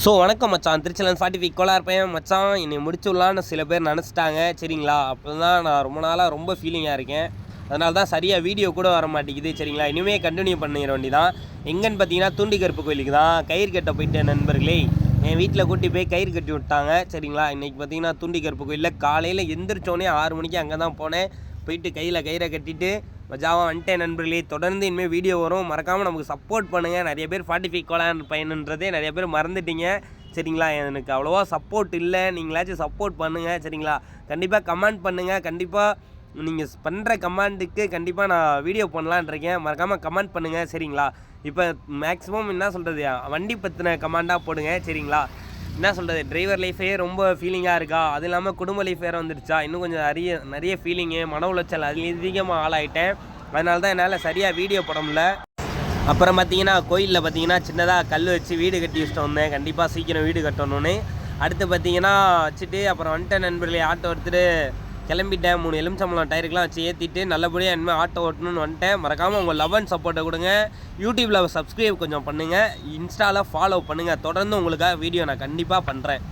வணக்கம் மச்சான். திருச்சிலேருந்து 45 கோலா இருப்பேன் மச்சான். என்னை முடிச்சு விடலான்னு சில பேர் நினச்சிட்டாங்க சரிங்களா. அப்போ தான் நான் ரொம்ப நாளாக ரொம்ப ஃபீலிங்காக இருக்கேன். அதனால தான் சரியாக வீடியோ கூட வர மாட்டேங்குது சரிங்களா. இனிமேல் கண்டினியூ பண்ணிட வேண்டி தான். எங்கன்னு பார்த்தீங்கன்னா தூண்டி கருப்பு கோயிலுக்கு தான் கயிறு கட்ட போயிட்டேன் நண்பர்களே. என் வீட்டில் கூட்டி போய் கயிறு கட்டி விட்டாங்க சரிங்களா. இன்றைக்கி பார்த்தீங்கன்னா தூண்டி கருப்பு கோயிலில் காலையில் எந்திரிச்சோடனே 6 மணிக்கு அங்கே தான் போனேன். போயிட்டு கையில் கயிறை கட்டிட்டு மஜாவாக வந்துட்டேன் நண்பர்களே. தொடர்ந்து இனிமேல் வீடியோ வரும், மறக்காமல் நமக்கு சப்போர்ட் பண்ணுங்கள். நிறைய பேர் 45 கோலான் பையனுன்றதே நிறைய பேர் மறந்துட்டீங்க சரிங்களா. எனக்கு அவ்வளோவா சப்போர்ட் இல்லை, நீங்களாச்சும் சப்போர்ட் பண்ணுங்கள் சரிங்களா. கண்டிப்பாக கமெண்ட் பண்ணுங்கள். கண்டிப்பாக நீங்கள் பண்ணுற கமெண்ட்டுக்கு கண்டிப்பாக நான் வீடியோ பண்ணலான் இருக்கேன். மறக்காமல் கமெண்ட் பண்ணுங்கள் சரிங்களா. இப்போ மேக்ஸிமம் என்ன சொல்கிறது, வண்டி பற்றின கமெண்டாக போடுங்க சரிங்களா. என்ன சொல்கிறது, டிரைவர் லைஃபே ரொம்ப ஃபீலிங்காக இருக்கா, அது இல்லாமல் குடும்ப லைஃப் வேறு வந்துடுச்சா, இன்னும் கொஞ்சம் நிறைய ஃபீலிங்கு, மன உளைச்சல் அதிகமாக ஆளாயிட்டேன். அதனால தான் என்னால் சரியாக வீடியோ போட முடியல. அப்புறம் பார்த்தீங்கன்னா கோயிலில் பார்த்தீங்கன்னா சின்னதாக கல் வச்சு வீடு கட்டி வச்சுட்டு வந்தேன். கண்டிப்பாக சீக்கிரம் வீடு கட்டணுன்னு. அடுத்து பார்த்தீங்கன்னா வச்சுட்டு அப்புறம் வந்துட்டேன் நண்பர்களே. ஆட்டோ எடுத்துகிட்டு கிளம்பிட்டேன். 3 எலுமிச்சம்பழம் டயருக்கெலாம் வச்சு ஏற்றிட்டு நல்லபடியாக இனிமேல் ஆட்டோ ஓட்டணும்னு வந்துட்டேன். மறக்காமல் உங்கள் லவ் அண்ட் சப்போர்ட்டை கொடுங்க. யூடியூப்பில் சப்ஸ்கிரைப் கொஞ்சம் பண்ணுங்கள், இன்ஸ்டாவில் ஃபாலோ பண்ணுங்கள். தொடர்ந்து உங்களுக்காக வீடியோ நான் கண்டிப்பாக பண்ணுறேன்.